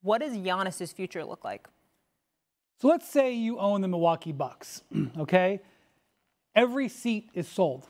What does Giannis's future look like? So let's say you own the Milwaukee Bucks, okay? Every seat is sold.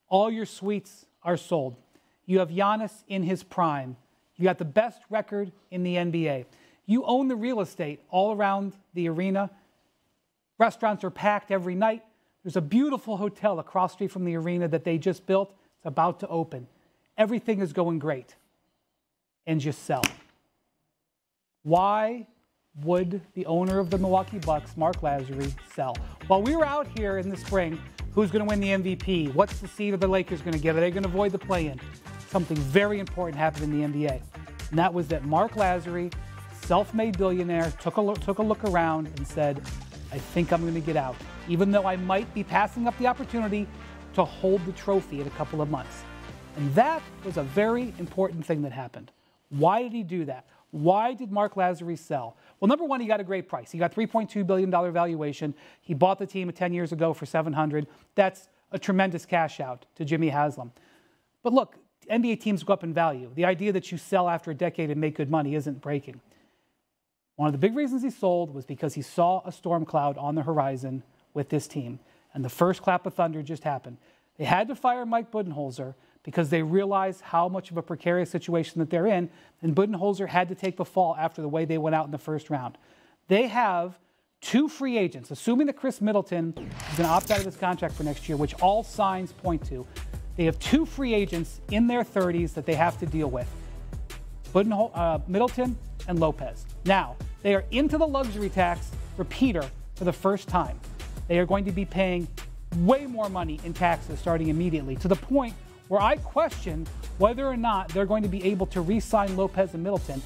All your suites are sold. You have Giannis in his prime. You got the best record in the NBA. You own the real estate all around the arena. Restaurants are packed every night. There's a beautiful hotel across the street from the arena that they just built. It's about to open. Everything is going great. And you sell. Why would the owner of the Milwaukee Bucks, Marc Lasry, sell? While we were out here in the spring, who's going to win the MVP? What's the seed of the Lakers going to get? Are they going to avoid the play-in? Something very important happened in the NBA. And that was that Marc Lasry, self-made billionaire, took a look around and said, I think I'm going to get out, even though I might be passing up the opportunity to hold the trophy in a couple of months. And that was a very important thing that happened. Why did he do that? Why did Marc Lasry sell? Well, number one, he got a great price. He got $3.2 billion valuation. He bought the team 10 years ago for $700. That's a tremendous cash out to Jimmy Haslam. But look, NBA teams go up in value. The idea that you sell after a decade and make good money isn't breaking. One of the big reasons he sold was because he saw a storm cloud on the horizon with this team. And the first clap of thunder just happened. They had to fire Mike Budenholzer because they realized how much of a precarious situation that they're in, and Budenholzer had to take the fall after the way they went out in the first round. They have two free agents, assuming that Chris Middleton is going to opt out of his contract for next year, which all signs point to. They have two free agents in their 30s that they have to deal with, Middleton and Lopez. Now, they are into the luxury tax for Peter for the first time. They are going to be paying way more money in taxes starting immediately, to the point where I question whether or not they're going to be able to re-sign Lopez and Middleton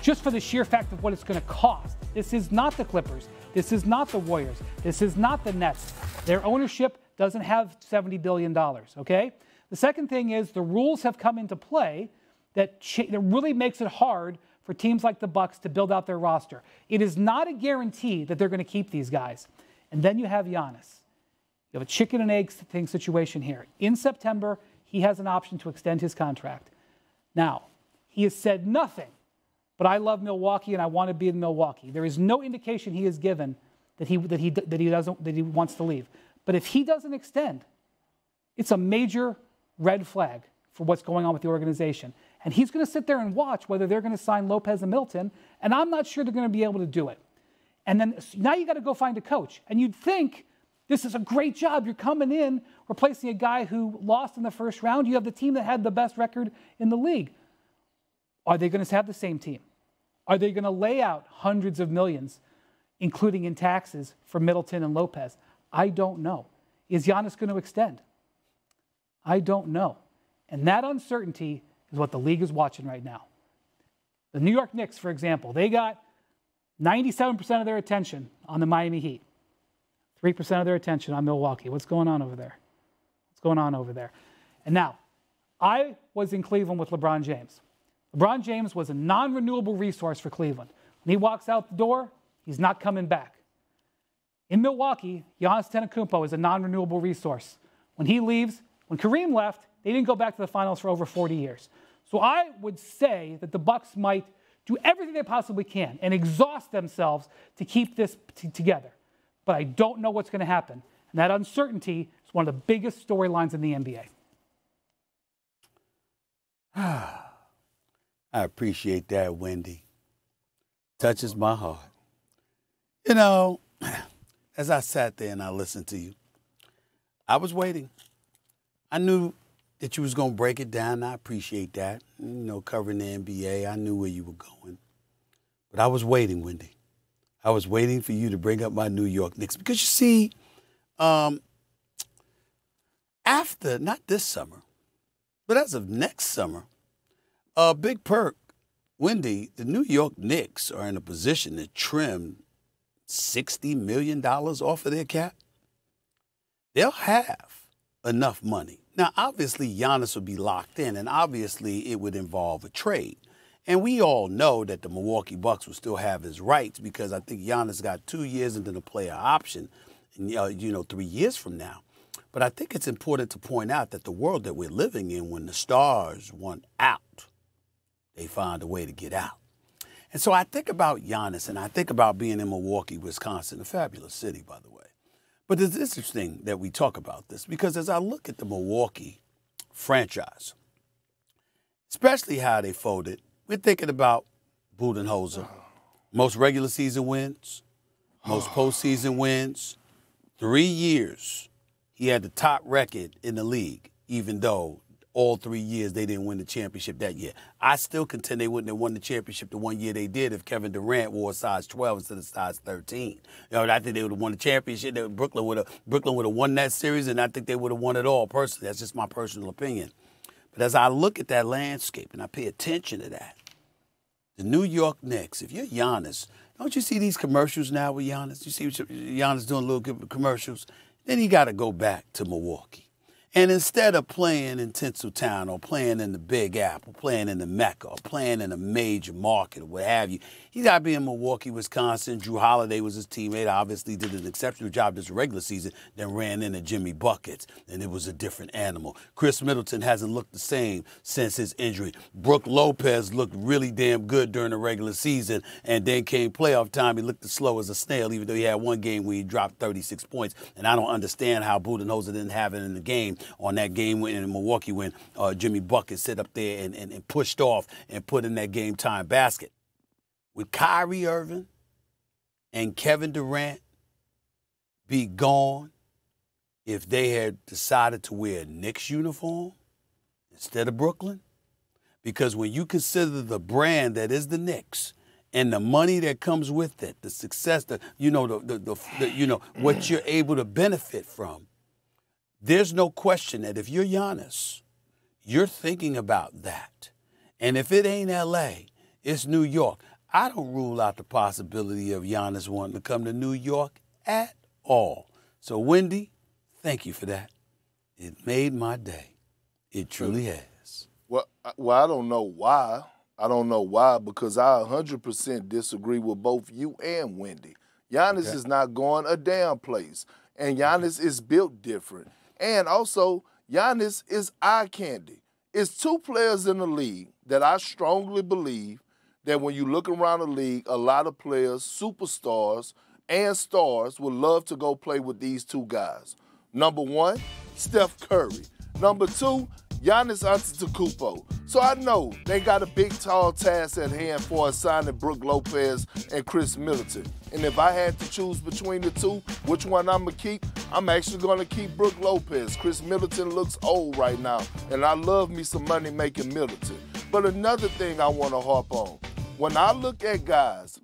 just for the sheer fact of what it's going to cost. This is not the Clippers. This is not the Warriors. This is not the Nets. Their ownership doesn't have $70 billion, okay? The second thing is the rules have come into play that really makes it hard for teams like the Bucks to build out their roster. It is not a guarantee that they're going to keep these guys. And then you have Giannis. You have a chicken and egg thing situation here. In September, he has an option to extend his contract. Now, he has said nothing, but I love Milwaukee and I want to be in Milwaukee. There is no indication he has given that he wants to leave. But if he doesn't extend, it's a major red flag for what's going on with the organization. And he's going to sit there and watch whether they're going to sign Lopez and Middleton, and I'm not sure they're going to be able to do it. And then now you got to go find a coach. And you'd think this is a great job. You're coming in, replacing a guy who lost in the first round. You have the team that had the best record in the league. Are they going to have the same team? Are they going to lay out hundreds of millions, including in taxes, for Middleton and Lopez? I don't know. Is Giannis going to extend? I don't know. And that uncertainty is what the league is watching right now. The New York Knicks, for example, they got 97% of their attention on the Miami Heat. 3% of their attention on Milwaukee. What's going on over there? What's going on over there? And now, I was in Cleveland with LeBron James. LeBron James was a non-renewable resource for Cleveland. When he walks out the door, he's not coming back. In Milwaukee, Giannis Antetokounmpo is a non-renewable resource. When he leaves, when Kareem left, they didn't go back to the finals for over 40 years. So I would say that the Bucks might do everything they possibly can and exhaust themselves to keep this together. But I don't know what's going to happen. And that uncertainty is one of the biggest storylines in the NBA. I appreciate that, Wendy. Touches my heart. You know, as I sat there and I listened to you, I was waiting. I knew that you was going to break it down. I appreciate that. You know, covering the NBA, I knew where you were going. But I was waiting, Wendy. I was waiting for you to bring up my New York Knicks. Because you see, after, not this summer, but as of next summer, Big Perk, Wendy, the New York Knicks are in a position to trim $60 million off of their cap. They'll have enough money. Now, obviously, Giannis would be locked in, and obviously it would involve a trade. And we all know that the Milwaukee Bucks will still have his rights because I think Giannis got 2 years into the player option, 3 years from now. But I think it's important to point out that the world that we're living in, when the stars want out, they find a way to get out. And so I think about Giannis, and I think about being in Milwaukee, Wisconsin, a fabulous city, by the way. But it's interesting that we talk about this because as I look at the Milwaukee franchise, especially how they folded, we're thinking about Budenholzer. Most regular season wins, most postseason wins. 3 years, he had the top record in the league, even though all 3 years they didn't win the championship that year. I still contend they wouldn't have won the championship the 1 year they did if Kevin Durant wore a size 12 instead of size 13. You know, I think they would have won the championship. Brooklyn would have won that series, and I think they would have won it all personally. That's just my personal opinion. But as I look at that landscape and I pay attention to that, the New York Knicks, if you're Giannis, don't you see these commercials now with Giannis? You see Giannis doing little commercials? Then he got to go back to Milwaukee. And instead of playing in Tinseltown or playing in the Big Apple, playing in the Mecca, or playing in a major market or what have you, he got to be in Milwaukee, Wisconsin. Drew Holiday was his teammate, obviously did an exceptional job this regular season, then ran into Jimmy Buckets, and it was a different animal. Chris Middleton hasn't looked the same since his injury. Brook Lopez looked really damn good during the regular season, and then came playoff time, he looked as slow as a snail, even though he had one game where he dropped 36 points. And I don't understand how Budenholzer didn't have it in the game on that game in Milwaukee when Jimmy Buckets sit up there and pushed off and put in that game-time basket. Would Kyrie Irving and Kevin Durant be gone if they had decided to wear a Knicks uniform instead of Brooklyn? Because when you consider the brand that is the Knicks and the money that comes with it, the success, what you're able to benefit from, there's no question that if you're Giannis, you're thinking about that. And if it ain't L.A., it's New York. I don't rule out the possibility of Giannis wanting to come to New York at all. So, Wendy, thank you for that. It made my day. It truly has. Well, I don't know why. I don't know why, because I 100% disagree with both you and Wendy. Giannis is not going a damn place, and Giannis is built different. And also, Giannis is eye candy. It's two players in the league that I strongly believe that when you look around the league, a lot of players, superstars and stars, would love to go play with these two guys. Number one, Steph Curry. Number two, Giannis Antetokounmpo. So I know they got a big, tall task at hand for signing Brook Lopez and Chris Middleton. And if I had to choose between the two, which one I'm going to keep, I'm actually going to keep Brook Lopez. Chris Middleton looks old right now, and I love me some money-making Middleton. But another thing I want to harp on, when I look at guys,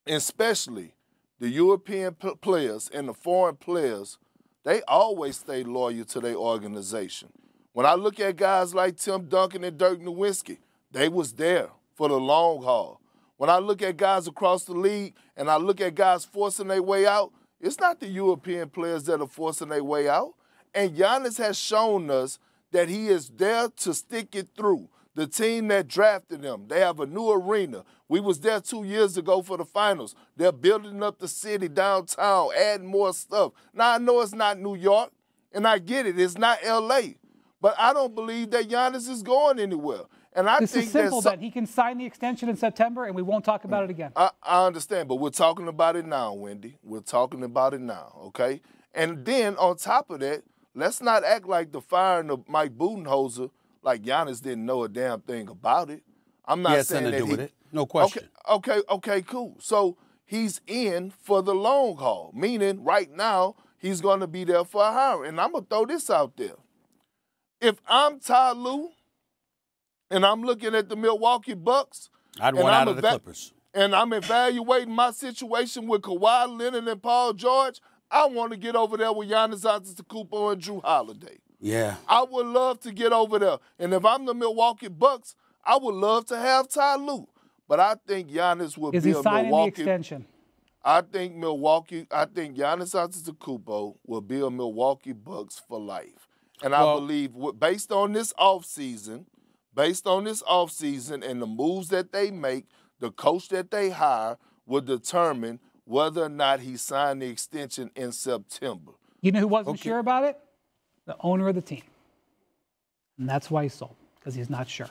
especially the European players and the foreign players, they always stay loyal to their organization. When I look at guys like Tim Duncan and Dirk Nowitzki, they was there for the long haul. When I look at guys across the league and I look at guys forcing their way out, it's not the European players that are forcing their way out. And Giannis has shown us that he is there to stick it through. The team that drafted him, they have a new arena. We was there 2 years ago for the finals. They're building up the city downtown, adding more stuff. Now, I know it's not New York, and I get it. It's not L.A., but I don't believe that Giannis is going anywhere. And I think it's simple that he can sign the extension in September, and we won't talk about it again. I understand, but we're talking about it now, Wendy. We're talking about it now, okay? And then on top of that, let's not act like the firing of Mike Budenholzer, like Giannis didn't know a damn thing about it. I'm not saying that to do with it. No question. Okay, cool. So he's in for the long haul, meaning right now he's going to be there for a hire. And I'm going to throw this out there. If I'm Ty Lue and I'm looking at the Milwaukee Bucks, I'd want out of the Clippers. And I'm evaluating my situation with Kawhi Leonard and Paul George, I want to get over there with Giannis Antetokounmpo and Drew Holiday. Yeah. I would love to get over there. And if I'm the Milwaukee Bucks, I would love to have Ty Lue. But I think Giannis would be a Milwaukee. Is he signing the extension? I think Giannis Antetokounmpo will be a Milwaukee Bucks for life. And I believe based on this offseason and the moves that they make, the coach that they hire will determine whether or not he signed the extension in September. You know who wasn't sure about it? The owner of the team. And that's why he sold, because he's not sure.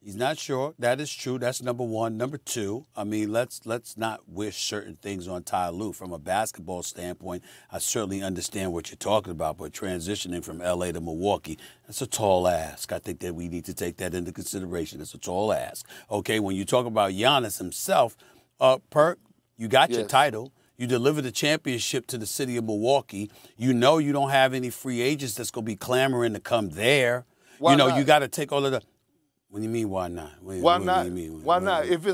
He's not sure. That is true. That's number one. Number two, I mean, let's not wish certain things on Ty Lue. From a basketball standpoint, I certainly understand what you're talking about, but transitioning from L.A. to Milwaukee, that's a tall ask. I think that we need to take that into consideration. It's a tall ask. Okay, when you talk about Giannis himself, Perk, you got your title. You delivered the championship to the city of Milwaukee. You know you don't have any free agents that's going to be clamoring to come there. Why not? You got to take all of the... What do you mean, why not? Why not? Why not? If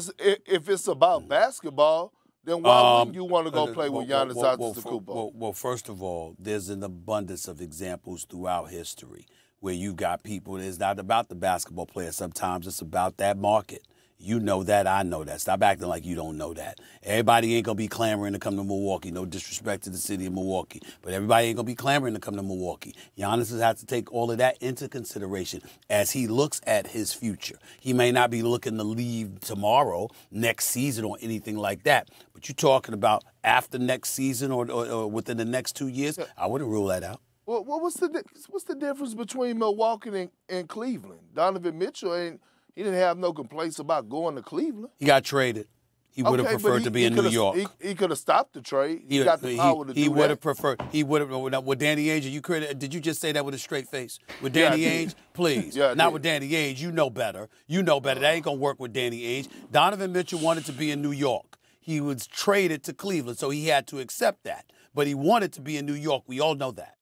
it's about basketball, then why wouldn't you want to go play with Giannis Antetokounmpo? Well, first of all, there's an abundance of examples throughout history where you got people. It's not about the basketball player. Sometimes it's about that market. You know that. I know that. Stop acting like you don't know that. Everybody ain't going to be clamoring to come to Milwaukee. No disrespect to the city of Milwaukee. But everybody ain't going to be clamoring to come to Milwaukee. Giannis has had to take all of that into consideration as he looks at his future. He may not be looking to leave tomorrow, next season, or anything like that. But you're talking about after next season or within the next 2 years, I wouldn't rule that out. Well, what's the difference between Milwaukee and Cleveland? Donovan Mitchell he didn't have no complaints about going to Cleveland. He got traded. He would have preferred to be in New York. He could have stopped the trade. He got the power to do that. He would have preferred. He would have. With Danny Ainge, did you just say that with a straight face? With Danny Ainge, please. Not with Danny Ainge. You know better. You know better. That ain't gonna work with Danny Ainge. Donovan Mitchell wanted to be in New York. He was traded to Cleveland, so he had to accept that. But he wanted to be in New York. We all know that.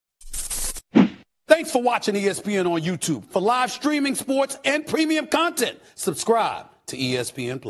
Thanks for watching ESPN on YouTube. For live streaming, sports, and premium content, subscribe to ESPN+.